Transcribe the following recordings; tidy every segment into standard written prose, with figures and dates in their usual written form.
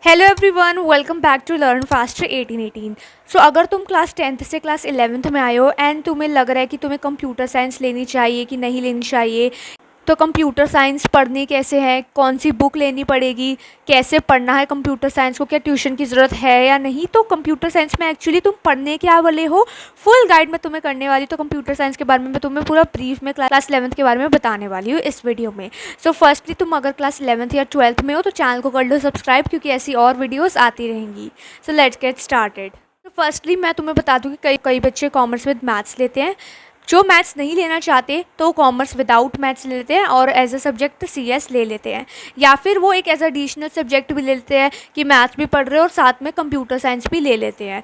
Hello everyone, welcome back to learn faster 1818। So अगर तुम class 10th से class 11th में आए हो एंड तुम्हें लग रहा है कि तुम्हें कंप्यूटर साइंस लेनी चाहिए कि नहीं लेनी चाहिए, तो कंप्यूटर साइंस पढ़नी कैसे है, कौन सी बुक लेनी पड़ेगी, कैसे पढ़ना है कंप्यूटर साइंस को, क्या ट्यूशन की ज़रूरत है या नहीं, तो कंप्यूटर साइंस में एक्चुअली तुम पढ़ने क्या वाले हो, फुल गाइड मैं तुम्हें करने वाली हूँ। तो कंप्यूटर साइंस के बारे में मैं तुम्हें पूरा ब्रीफ में क्लास 11th के बारे में बताने वाली हूँ इस वीडियो में। सो फर्स्टली तुम अगर क्लास 11th या 12th में हो तो चैनल को कर लो सब्सक्राइब, क्योंकि ऐसी और वीडियोज़ आती रहेंगी। So let's get started. तो फर्स्टली मैं तुम्हें बता दूँ कि कई कई बच्चे कॉमर्स विद मैथ्स लेते हैं। जो मैथ्स नहीं लेना चाहते तो कॉमर्स विदाउट मैथ्स ले लेते हैं और एज अ सब्जेक्ट सीएस ले लेते हैं, या फिर वो एक एज एडिशनल सब्जेक्ट भी ले लेते हैं कि मैथ्स भी पढ़ रहे हो और साथ में कंप्यूटर साइंस भी ले लेते हैं।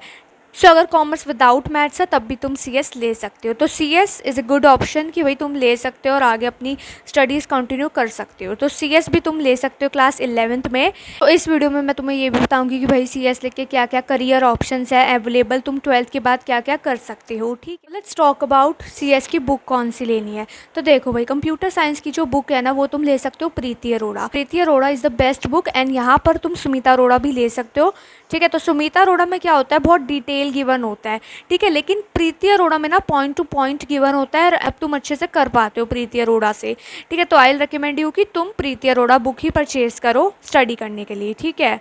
सो अगर कॉमर्स विदाउट मैथ्स है तब भी तुम सीएस ले सकते हो। तो CS is a good option कि भाई तुम ले सकते हो और आगे अपनी स्टडीज़ कंटिन्यू कर सकते हो। तो सीएस भी तुम ले सकते हो क्लास 11th में। तो इस वीडियो में मैं तुम्हें ये भी बताऊंगी कि भाई सीएस लेके क्या क्या करियर ऑप्शंस है अवेलेबल, तुम 12th के बाद क्या क्या कर सकते हो। ठीक है, लेट्स टॉक अबाउट सीएस की बुक कौन सी लेनी है। तो देखो भाई, कंप्यूटर साइंस की जो बुक है ना वो तुम ले सकते हो Preeti Arora. Preeti Arora is the best book and यहाँ पर तुम सुमिता अरोड़ा भी ले सकते हो। ठीक है, तो सुमिता अरोड़ा में क्या होता है, बहुत डिटेल गिवन होता है। ठीक है, लेकिन प्रीति अरोड़ा में ना पॉइंट टू पॉइंट गिवन होता है और अब तुम अच्छे से कर पाते हो प्रीति अरोड़ा से। ठीक है, तो आई विल रिकमेंड यू कि तुम प्रीति अरोड़ा बुक ही परचेज करो स्टडी करने के लिए। ठीक है,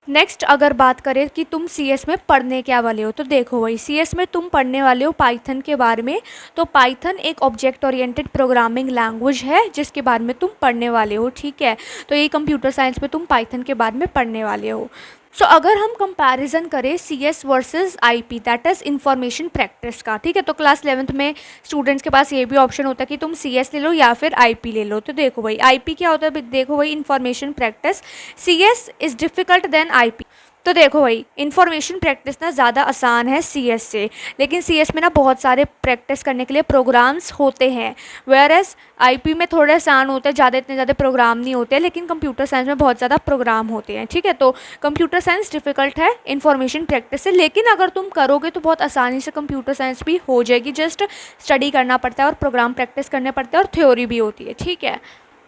नेक्स्ट अगर बात करें कि तुम सीएस में पढ़ने क्या वाले हो, तो देखो भाई सीएस में तुम पढ़ने वाले हो पाइथन के बारे में। तो पाइथन एक ऑब्जेक्ट ओरिएंटेड प्रोग्रामिंग लैंग्वेज है जिसके बारे में तुम पढ़ने वाले हो। ठीक है, तो ये कंप्यूटर साइंस में तुम पाइथन के बारे में पढ़ने वाले हो। सो अगर हम कंपैरिजन करें CS versus IP, that is information practice का। ठीक है, तो क्लास 11th में स्टूडेंट्स के पास ये भी ऑप्शन होता है कि तुम सीएस ले लो या फिर आईपी ले लो। तो देखो भाई आईपी क्या होता है, देखो भाई information practice. CS is difficult than IP. तो देखो भाई इन्फॉर्मेशन प्रैक्टिस ना ज़्यादा आसान है सीएस से, लेकिन सीएस में ना बहुत सारे प्रैक्टिस करने के लिए प्रोग्राम्स होते हैं, वेयर एज आईपी में थोड़े आसान होते हैं, ज़्यादा इतने ज़्यादा प्रोग्राम नहीं होते, लेकिन कंप्यूटर साइंस में बहुत ज़्यादा प्रोग्राम होते हैं। ठीक है, तो कंप्यूटर साइंस डिफ़िकल्ट है इन्फॉर्मेशन प्रैक्टिस से, लेकिन अगर तुम करोगे तो बहुत आसानी से कंप्यूटर साइंस भी हो जाएगी। जस्ट स्टडी करना पड़ता है और प्रोग्राम प्रैक्टिस करने पड़ते हैं और थ्योरी भी होती है। ठीक है,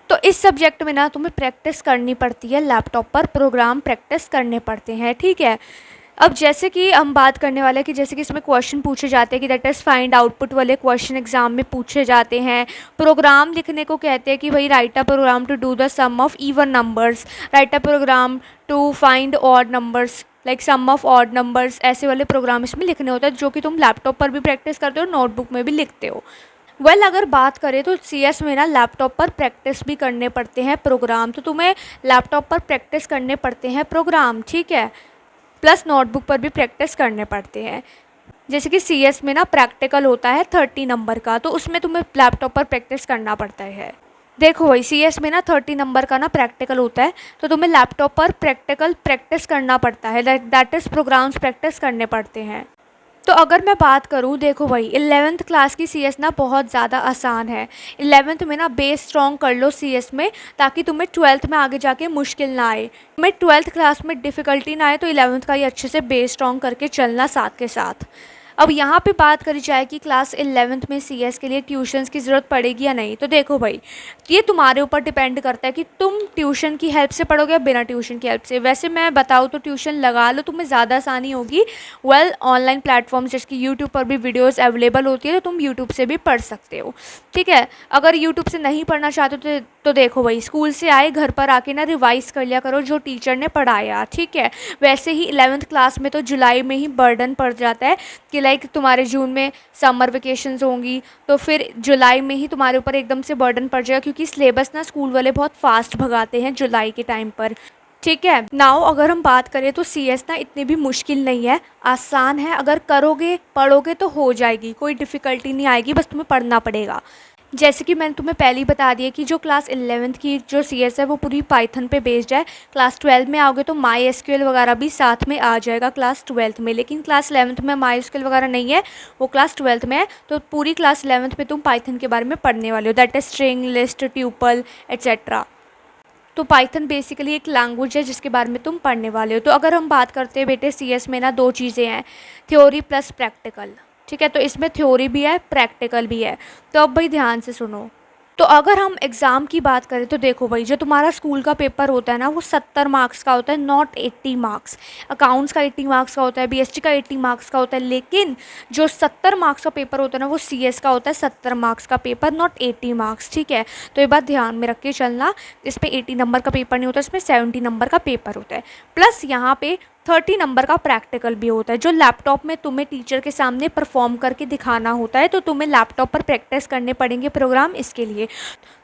तो इस सब्जेक्ट में ना तुम्हें प्रैक्टिस करनी पड़ती है, लैपटॉप पर प्रोग्राम प्रैक्टिस करने पड़ते हैं। ठीक है, अब जैसे कि हम बात करने वाले हैं कि जैसे कि इसमें क्वेश्चन पूछे जाते हैं कि दैट इज़ फाइंड आउटपुट वाले क्वेश्चन एग्जाम में पूछे जाते हैं। प्रोग्राम लिखने को कहते हैं कि भाई write a program to do the sum of even numbers, write a program to find odd numbers like sum of odd numbers, ऐसे वाले प्रोग्राम इसमें लिखने होते हैं जो कि तुम लैपटॉप पर भी प्रैक्टिस करते हो, नोटबुक में भी लिखते हो। अगर बात करें तो सीएस में ना लैपटॉप पर प्रैक्टिस भी करने पड़ते हैं प्रोग्राम, तो तुम्हें लैपटॉप पर प्रैक्टिस करने पड़ते हैं प्रोग्राम। ठीक है, प्लस नोटबुक पर भी प्रैक्टिस करने पड़ते हैं। जैसे कि सीएस में ना प्रैक्टिकल होता है 30 नंबर का, तो उसमें तुम्हें लैपटॉप पर प्रैक्टिस करना पड़ता है। देखो भाई सीएस में ना 30 नंबर का ना प्रैक्टिकल होता है, तो तुम्हें लैपटॉप पर प्रैक्टिकल प्रैक्टिस करना पड़ता है, दैट इज़ प्रोग्राम्स प्रैक्टिस करने पड़ते हैं। तो अगर मैं बात करूँ, देखो भाई 11th क्लास की सीएस ना बहुत ज़्यादा आसान है। 11th में ना बेस स्ट्रॉन्ग कर लो सीएस में, ताकि तुम्हें 12th में आगे जाके मुश्किल ना आए। तुम्हें 12th क्लास में डिफ़िकल्टी ना आए तो 11th का ये अच्छे से बेस स्ट्रॉन्ग करके चलना साथ के साथ। अब यहाँ पे बात करी जाए कि क्लास 11th में सीएस के लिए ट्यूशन्स की ज़रूरत पड़ेगी या नहीं, तो देखो भाई ये तुम्हारे ऊपर डिपेंड करता है कि तुम ट्यूशन की हेल्प से पढ़ोगे या बिना ट्यूशन की हेल्प से। वैसे मैं बताऊँ तो ट्यूशन लगा लो, तुम्हें ज़्यादा आसानी होगी। ऑनलाइन प्लेटफॉर्म्स जैसे कि यूट्यूब पर भी वीडियोज़ अवेलेबल होती है, तो तुम यूट्यूब से भी पढ़ सकते हो। ठीक है, अगर यूट्यूब से नहीं पढ़ना चाहते हो तो देखो भाई स्कूल से आए घर पर आके ना रिवाइज़ कर लिया करो जो टीचर ने पढ़ाया। ठीक है, वैसे ही 11th क्लास में तो जुलाई में ही बर्डन पड़ जाता है कि लाइक तुम्हारे जून में समर वेकेशंस होंगी, तो फिर जुलाई में ही तुम्हारे ऊपर एकदम से बर्डन पड़ जाएगा, क्योंकि सिलेबस ना स्कूल वाले बहुत फास्ट भगाते हैं जुलाई के टाइम पर। ठीक है, नाउ अगर हम बात करें तो सीएस ना इतनी भी मुश्किल नहीं है, आसान है। अगर करोगे पढ़ोगे तो हो जाएगी, कोई डिफ़िकल्टी नहीं आएगी, बस तुम्हें पढ़ना पड़ेगा। जैसे कि मैंने तुम्हें पहले ही बता दिया कि जो क्लास 11th की जो सीएस है वो पूरी पाइथन पे बेस्ड है। क्लास 12 में आओगे तो माई एसक्यूएल वगैरह भी साथ में आ जाएगा क्लास 12th में, लेकिन क्लास 11th में माई एसक्यूएल वगैरह नहीं है, वो क्लास 12th में है। तो पूरी क्लास 11th में तुम पाइथन के बारे में पढ़ने वाले हो, that is string, list, tuple etcetera. तो पाइथन बेसिकली एक लैंग्वेज है जिसके बारे में तुम पढ़ने वाले हो। तो अगर हम बात करते हैं बेटे सीएस में ना दो चीज़ें हैं, थ्योरी प्लस प्रैक्टिकल। ठीक है, तो इसमें थ्योरी भी है प्रैक्टिकल भी है। तो अब भाई ध्यान से सुनो, तो अगर हम एग्ज़ाम की बात करें तो देखो भाई, जो तुम्हारा स्कूल का पेपर होता है ना वो 70 मार्क्स का होता है, नॉट 80 मार्क्स। अकाउंट्स का 80 मार्क्स का होता है, बीएसटी का 80 मार्क्स का होता है, लेकिन जो 70 मार्क्स का पेपर होता है ना वो सीएस का होता है 70 मार्क्स का पेपर, नॉट 80 मार्क्स, ठीक है। तो ये बात ध्यान में रख के चलना, इस पर 80 नंबर का पेपर नहीं होता, इसमें 70 नंबर का पेपर होता है। प्लस यहाँ पे 30 नंबर का प्रैक्टिकल भी होता है, जो लैपटॉप में तुम्हें टीचर के सामने परफॉर्म करके दिखाना होता है, तो तुम्हें लैपटॉप पर प्रैक्टिस करने पड़ेंगे प्रोग्राम इसके लिए।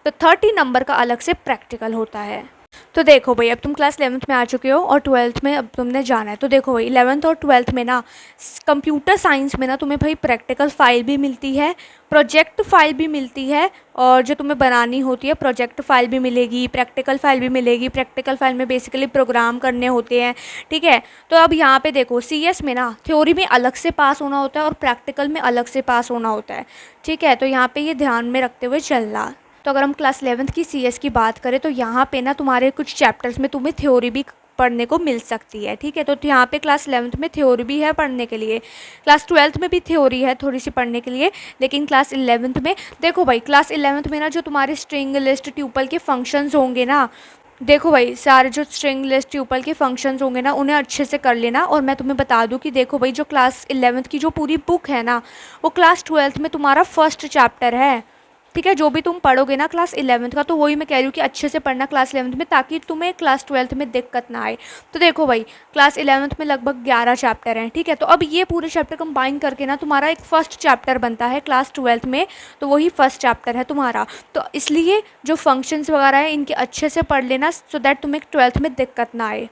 तो 30 नंबर का अलग से प्रैक्टिकल होता है। तो देखो भाई, अब तुम क्लास 11th में आ चुके हो और 12th में अब तुमने जाना है। तो देखो भाई, 11th और 12th में ना कंप्यूटर साइंस में ना तुम्हें भाई प्रैक्टिकल फ़ाइल भी मिलती है, प्रोजेक्ट फ़ाइल भी मिलती है, और जो तुम्हें बनानी होती है प्रोजेक्ट फ़ाइल भी मिलेगी, प्रैक्टिकल फ़ाइल भी मिलेगी। प्रैक्टिकल फ़ाइल में बेसिकली प्रोग्राम करने होते हैं, ठीक है। तो अब यहाँ पे देखो, सीएस में ना थ्योरी में अलग से पास होना होता है और प्रैक्टिकल में अलग से पास होना होता है, ठीक है। तो यहाँ पे ये ध्यान में रखते हुए चलना। तो अगर हम क्लास 11th की सीएस की बात करें तो यहाँ पे ना तुम्हारे कुछ चैप्टर्स में तुम्हें थ्योरी भी पढ़ने को मिल सकती है, ठीक है। तो यहाँ पे क्लास 11th में थ्योरी भी है पढ़ने के लिए, क्लास 12th में भी थ्योरी है थोड़ी सी पढ़ने के लिए, लेकिन क्लास 11th में देखो भाई, क्लास 11th में ना जो तुम्हारे स्ट्रिंग लिस्ट ट्यूपल के फंक्शंस होंगे ना, देखो भाई सारे जो स्ट्रिंग लिस्ट ट्यूपल के फंक्शंस होंगे ना उन्हें अच्छे से कर लेना। और मैं तुम्हें बता दूं कि देखो भाई, जो क्लास 11th की जो पूरी बुक है ना वो क्लास 12th में तुम्हारा फर्स्ट चैप्टर है, ठीक है। जो भी तुम पढ़ोगे ना क्लास 11th का, तो वही मैं कह रही हूँ कि अच्छे से पढ़ना क्लास 11th में, ताकि तुम्हें क्लास 12th में दिक्कत ना आए। तो देखो भाई, क्लास 11th में लगभग 11 चैप्टर हैं, ठीक है। तो अब ये पूरे चैप्टर कंबाइन करके ना तुम्हारा एक फ़र्स्ट चैप्टर बनता है क्लास 12th में, तो वही फर्स्ट चैप्टर है तुम्हारा। तो इसलिए जो फंक्शंस वगैरह हैं इनके अच्छे से पढ़ लेना, सो दैट तुम्हें 12th में दिक्कत ना आए।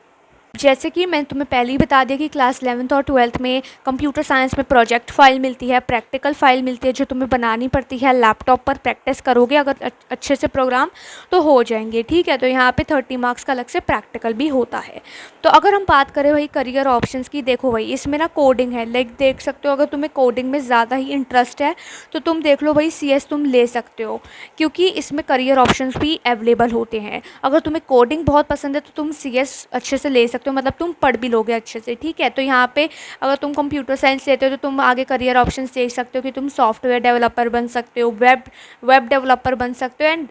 जैसे कि मैंने तुम्हें पहले ही बता दिया कि क्लास 11th और 12th में कंप्यूटर साइंस में प्रोजेक्ट फ़ाइल मिलती है, प्रैक्टिकल फ़ाइल मिलती है जो तुम्हें बनानी पड़ती है। लैपटॉप पर प्रैक्टिस करोगे अगर अच्छे से प्रोग्राम तो हो जाएंगे, ठीक है। तो यहाँ पे 30 मार्क्स का अलग से प्रैक्टिकल भी होता है। तो अगर हम बात करें भाई करियर ऑप्शंस की, देखो भाई इसमें ना कोडिंग है, लाइक देख सकते हो, अगर तुम्हें कोडिंग में ज़्यादा ही इंटरेस्ट है तो तुम देख लो भाई सीएस तुम ले सकते हो, क्योंकि इसमें करियर ऑप्शंस भी अवेलेबल होते हैं। अगर तुम्हें कोडिंग बहुत पसंद है तो तुम सीएस अच्छे से ले सकते हो, मतलब तुम पढ़ भी लोगे अच्छे से, ठीक है। तो यहाँ पे अगर तुम कंप्यूटर साइंस लेते हो तो तुम आगे करियर ऑप्शंस देख सकते हो कि तुम सॉफ्टवेयर डेवलपर बन सकते हो, वेब डेवलपर बन सकते हो। एंड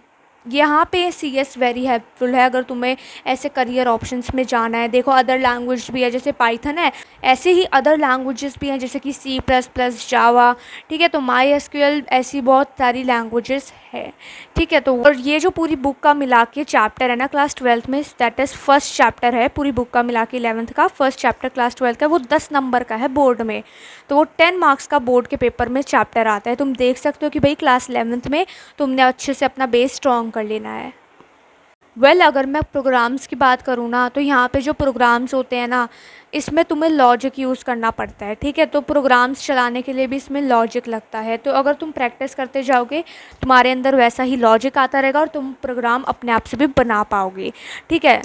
यहाँ पे सीएस वेरी हेल्पफुल है अगर तुम्हें ऐसे करियर ऑप्शंस में जाना है। देखो अदर लैंग्वेज भी है, जैसे पाइथन है, ऐसे ही अदर लैंग्वेजेस भी हैं जैसे कि C++, जावा, ठीक है। तो MySQL, ऐसी बहुत सारी लैंग्वेजेस है, ठीक है। तो और ये जो पूरी बुक का मिला के चैप्टर है ना क्लास 12th में, दैट इज़ फर्स्ट चैप्टर है पूरी बुक का मिला के 11th का फर्स्ट चैप्टर क्लास 12th का, वो 10 नंबर का है बोर्ड में। तो वो 10 मार्क्स का बोर्ड के पेपर में चैप्टर आता है। तुम देख सकते हो कि भाई क्लास 11th में तुमने अच्छे से अपना बेस स्ट्रॉन्ग कर लेना है। अगर मैं प्रोग्राम्स की बात करूँ ना, तो यहाँ पे जो प्रोग्राम्स होते हैं ना इसमें तुम्हें लॉजिक यूज़ करना पड़ता है, ठीक है। तो प्रोग्राम्स चलाने के लिए भी इसमें लॉजिक लगता है। तो अगर तुम प्रैक्टिस करते जाओगे तुम्हारे अंदर वैसा ही लॉजिक आता रहेगा और तुम प्रोग्राम अपने आप से भी बना पाओगे, ठीक है।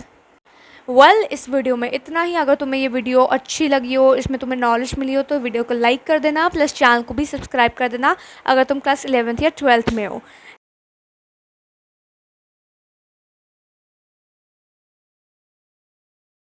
इस वीडियो में इतना ही। अगर तुम्हें ये वीडियो अच्छी लगी हो, इसमें तुम्हें नॉलेज मिली हो, तो वीडियो को लाइक कर देना, प्लस चैनल को भी सब्सक्राइब कर देना अगर तुम क्लास 11th या 12th में हो।